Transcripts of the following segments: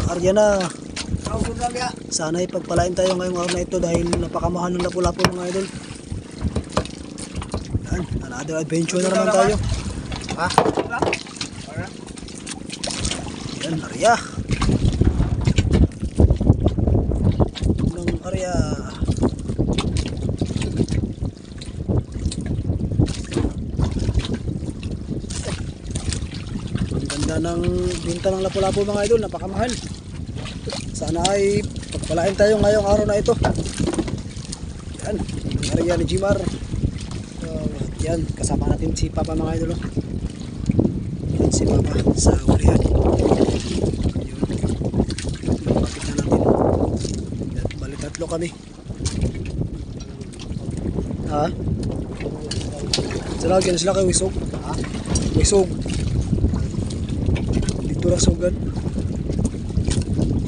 Arya na. Sana ipagpalain tayo ngayong araw na ito dahil napakamahal ng lapu-lapu mga idol. Yan, another adventure na naman tayo. Ha? Yan, Arya. Ng Arya. Ang ganda ng binta ng lapu-lapu mga idol, napakamahal. Sana ay pagpalain tayo ngayong araw na ito. Yan, ang Arya ni Jimar. Yan, kasama natin si Papa mga idol. Yan si Papa sa ulihan. Yun, lapit na natin. Yan, bali tatlo kami. Ha? Sila kayo wisog. Ha? Wisog. Dito lang sugan.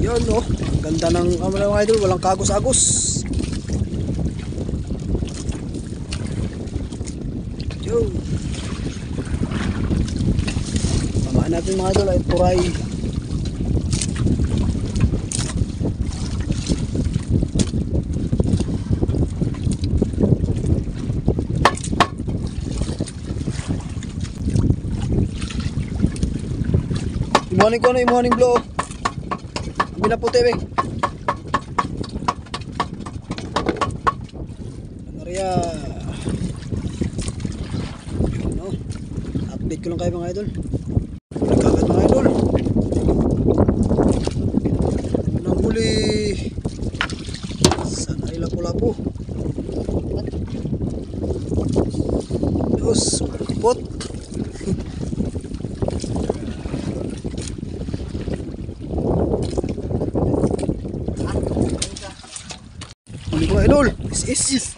Yan oh, ang ganda ng mga idol, walang kagos-agos. Yo. Pamaan natin mga idol ay turay. Imuhanin ko na, imuhanin blow. Ambil na puti be. Arya. No. Update ko lang kayo mga idol. Nagkagat mga idol. Nang huli. Sana ay lapu-lapu. Diyos, malapot. Mga idol, this is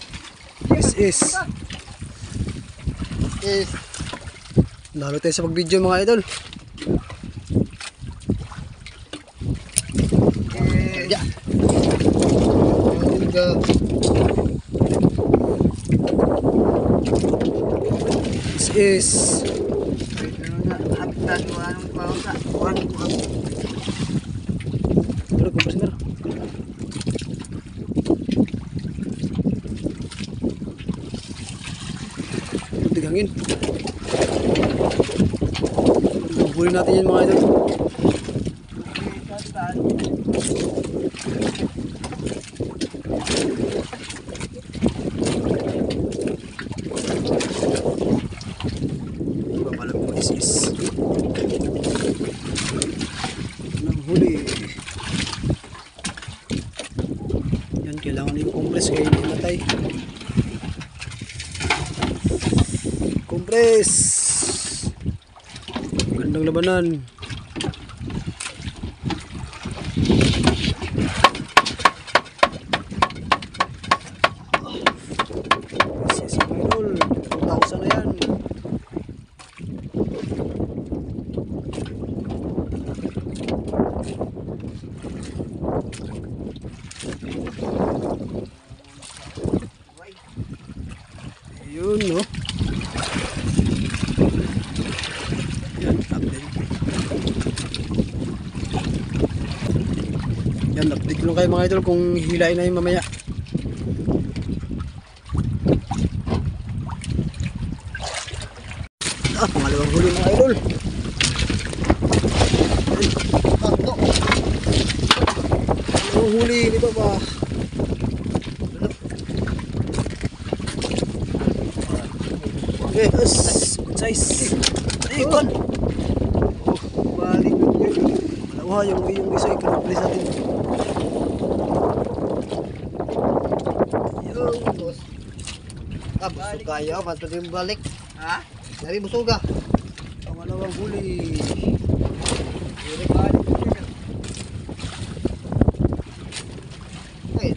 lalo tayo sa pag-video mga idol. This is tigangin. Huli natin yan mga idol. Papalam ko is nang huli. Yan, kailangan yung compress kaya hindi matay. Compress. Gandang labanan. Yes, idol. 2,000 na yan. Ayun no. Yan, update ko lang kayo mga idol kung hilain na yung mamaya. Pangalawang huli mga idol. Pangalawang huli ni Papa. Okay, good size. Ay, kon. Oh, balik. Malawa yung isa i-complete natin. Busuga yun, ba't yung balik? Ha? Dari busuga. Pangalawang huli. Ay,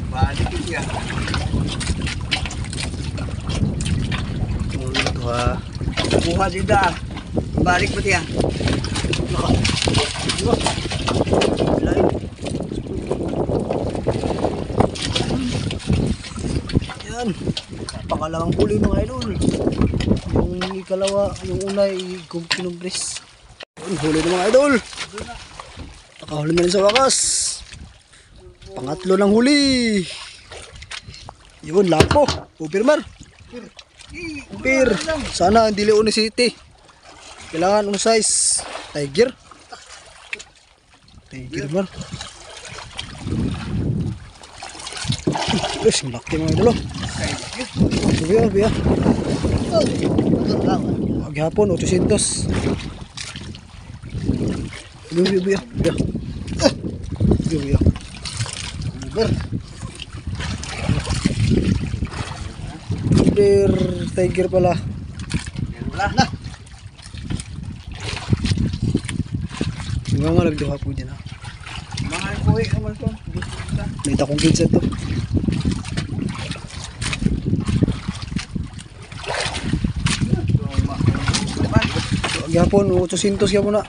Balik siya. Ito ha. Buha dida. Balik mo tiya. Lain. Yan. Pangalawang huli mga idol. Yung ikalawa, yung una ay kinumpres. Yan, huli ng mga idol. Nakahuli na rin sa wakas. Pangatlo ng huli. Yun, lapo. Upirmar. Upir. Sana hindi Leone City. Kailangan ang size. Tiger. Tiger mar. Yes, laki mga idol. Biya, biya. Maghapon, 800. Biya, biya, biya. Biya, biya. Upir, tiger pala. Wala na. Hanggang nga nagduha po dyan ha. Mga kuhi naman to. May takong kinsa to. Gapon, 800 gapon na.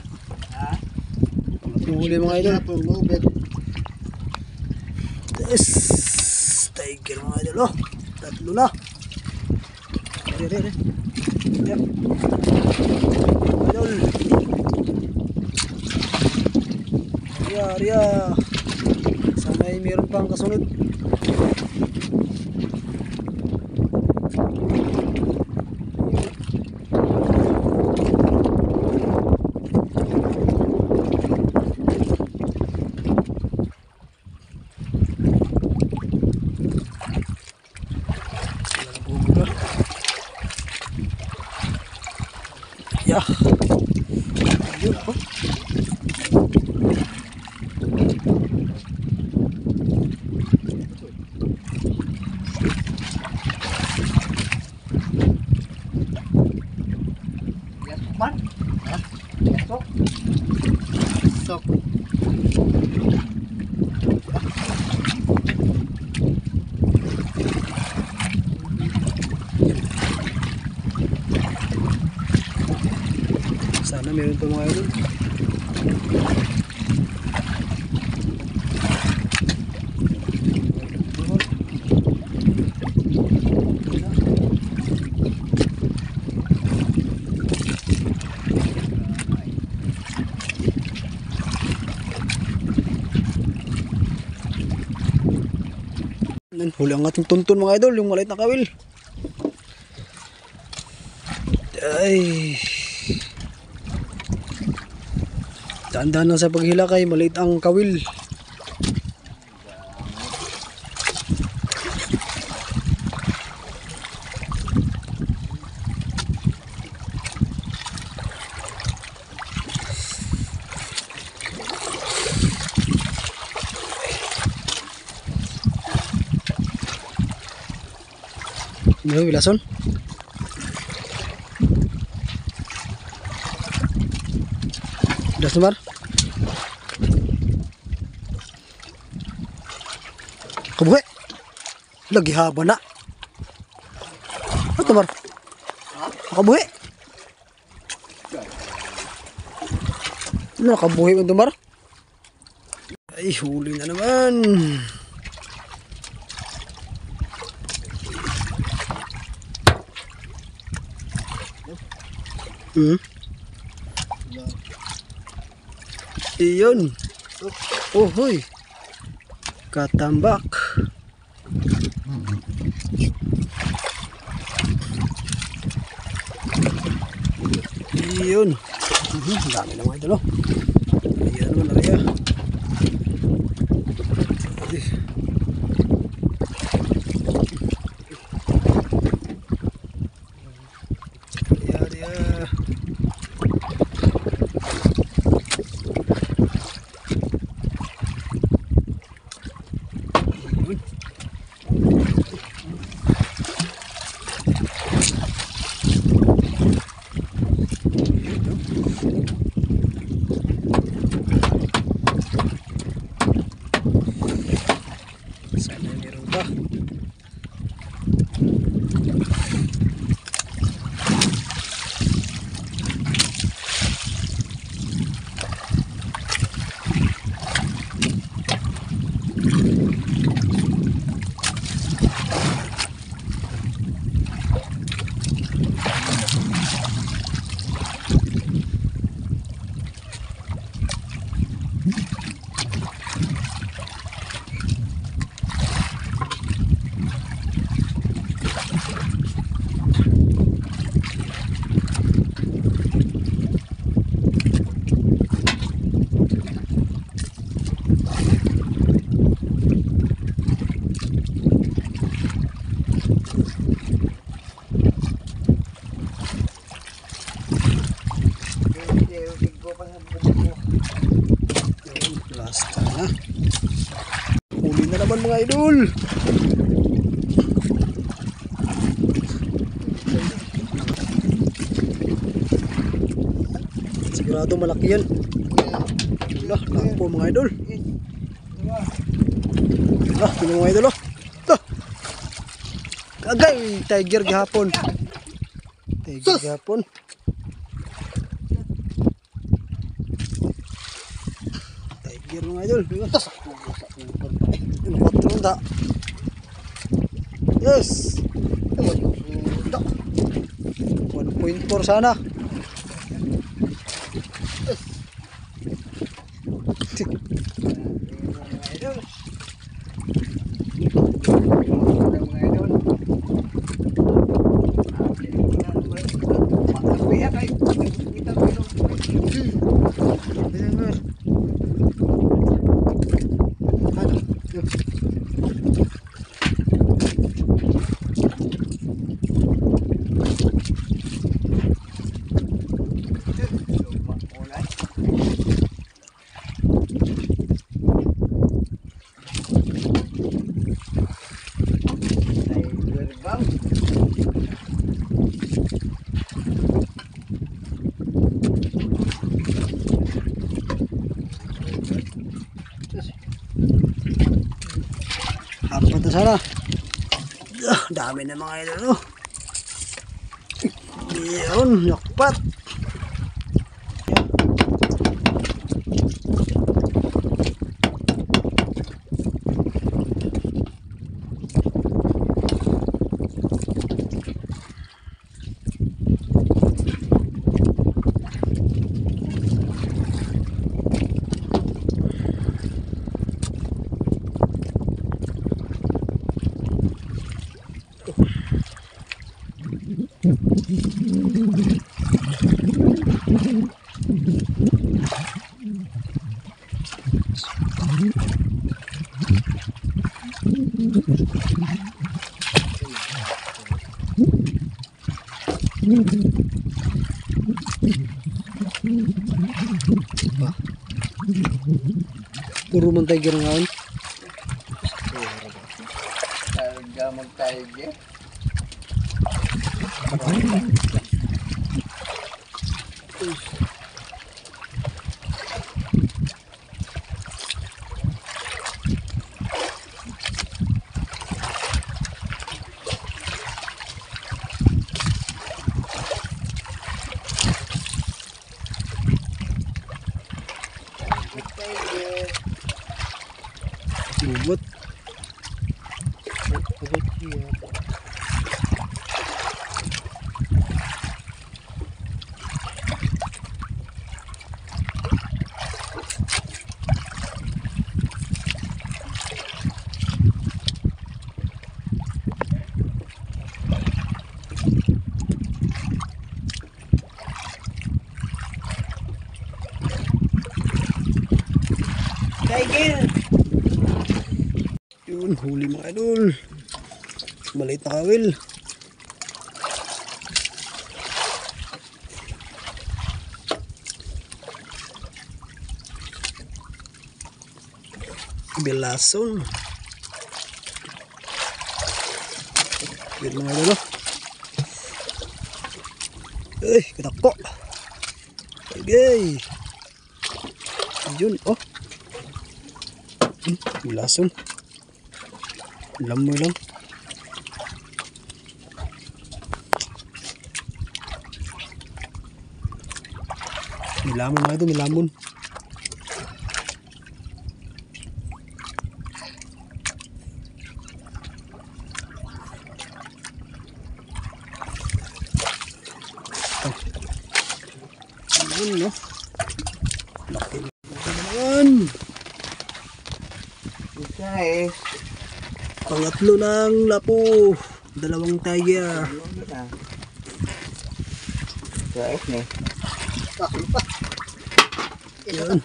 Ha? Pangatlong huli mga idol. Yes! Tiger mga idol oh. Tatlo na. Re. Yan. Idol. Arya. Sana ay meron pang kasunod. Yeah. Yun oh. Man. Ha? Sok. Sok. Sana meron pa mga idol. Huli ang ating tuntun mga idol, yung maliit na kawil. Ay. Daan-daan lang sa paghilakay, maliit ang kawil. Ano bilason? Bilas naman. Kabuhi. Lagi haba na. Ano mar? Kabuhi. Ano kabuhi mo mar? Ay, huli na naman. Iyon. Oh, hoy. Katambak. Iyon. Dami naman ito, no? Ayan naman, Arya. Arya. Sana meron pa. Last na. Huli na naman mga idol. Sigurado malaki yan. Lah, po mga idol. Lah, tingnan mga idol. Agay, tiger gihapon. Tiger gihapon. Tiger mga idol. Patronda. Yes. 1.4 sana. Apat na sana. Dami na mga idol, no? Yun, nakpat. Puro man tiger ngayon. Talaga mag-tiger. Bubot. Tiger! Yun, huli mga idol. Maliit na kawil. Belason. Yun mga idol. Eh, katakpo. Okay. Yun, oh. Belason. Lamoy lang. Nilamon na ito, nilamon. Ayun, no? Laki naman. Guys, Pangatlo ng lapo. Dalawang tiger. guys nih. Yan.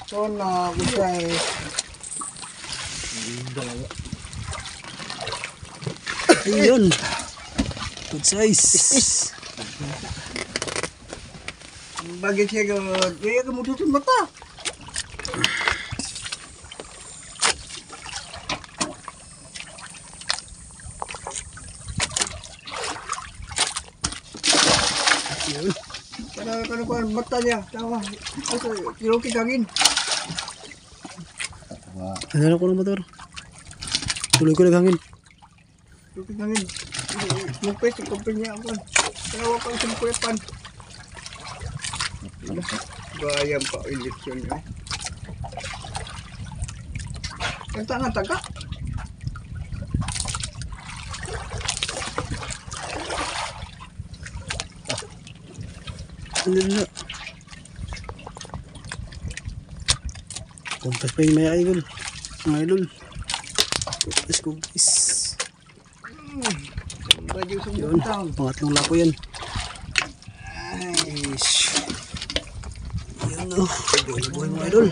Sono guys. Ayun. Good size. Bagay siya gawad. Kaya kamutot yung mata. Ayun. Kano ko ang mata niya. Tawa. Kiloki kagin. Ano ko ng motor? Tuloy ko naghangin. Kiloki kagin. Mupes yung kumpanya ako. Tawa pa isang kuwepan. Bayang pa eleksyon eh. Kanta nga taga. Ano. Kumpas pa yung may idol. Mga idol. Kumpas. Baju sa Yun. butang. Pangatlong lapo yan. Yun o. Buhay mga idol.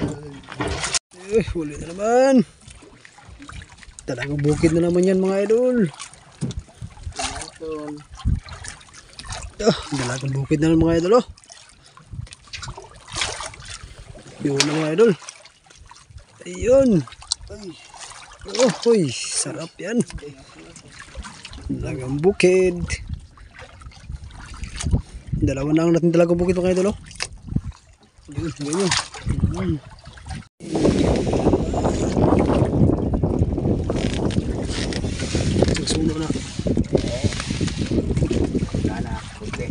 Huli na naman. Talagang bukid na naman yan mga idol. Dalagang bukid na naman mga idol. Yun na mga idol. Ayun. Oh, huy. Sarap yan. Dalagang bukid. Dalawa na ang natin dalagang bukid mga idol. Yun, yun. Susuno na. Sana, kundi.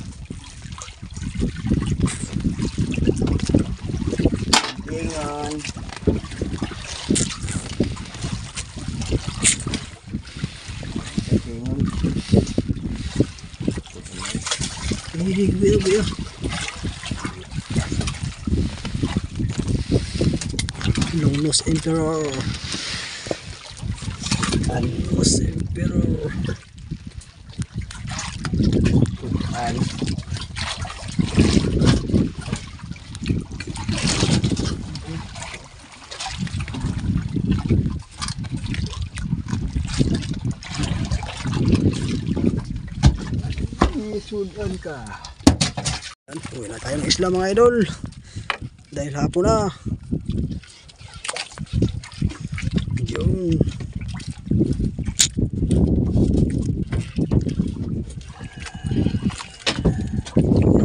Ingon. Kuya. Longnos Emperor. Longnos Emperor. Ano? Isudan ka. Uwi na tayo ng isla mga idol. Dahil hapon na. Yun.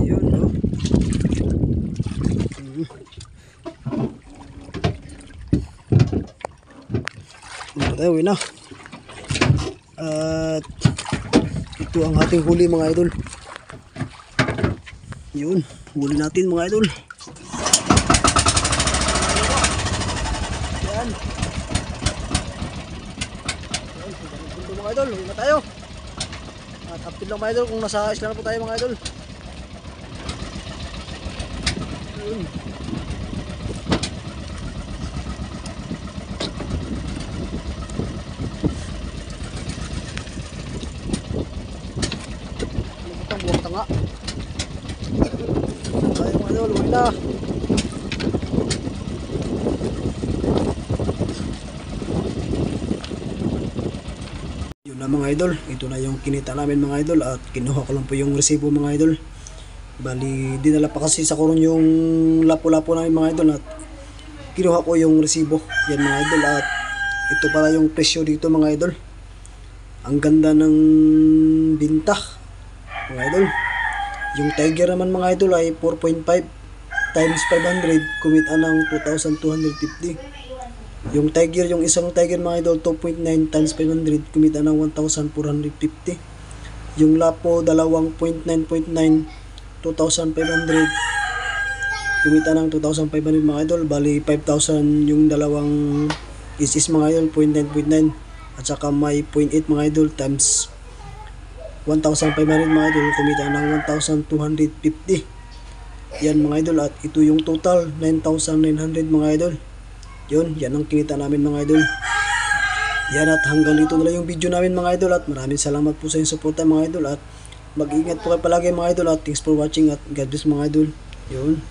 Yun no. Uwi na. At ito ang ating huli mga idol. Yun, huli natin mga idol. Yan. Yan, mga idol, huli na tayo. At update lang mga idol kung nasa isla na po tayo mga idol. Yun. Buwak tanga. Tayo mga idol, huwi na. Yun na mga idol, ito na yung kinita namin mga idol. At kinuha ko lang po yung resibo mga idol. Bali, dinala pa kasi sa kurong yung lapo-lapo namin mga idol. At kinuha ko yung resibo. Yan mga idol. At ito pala yung presyo dito mga idol. Ang ganda ng binta mga idol. Yung Tiger naman mga idol ay 4.5 times 500, kumita ng 2,250. Yung Tiger, yung isang Tiger mga idol, 2.9 times 500, kumita ng 1,450. Yung Lapo, 2.9.9, 2,500, kumita ng 2,500 mga idol. Bali 5,000 yung dalawang isis mga idol, 0.9.9, at saka may 0.8 mga idol times 1,500 mga idol, kumita ng 1,250. Yan mga idol. At ito yung total 9,900 mga idol. Yun, yan ang kinita namin mga idol. Yan, at hanggang dito na lang yung video namin mga idol. At maraming salamat po sa inyong suporta mga idol. At mag-ingat po kayo palagi mga idol. At thanks for watching. At God bless mga idol. Yun.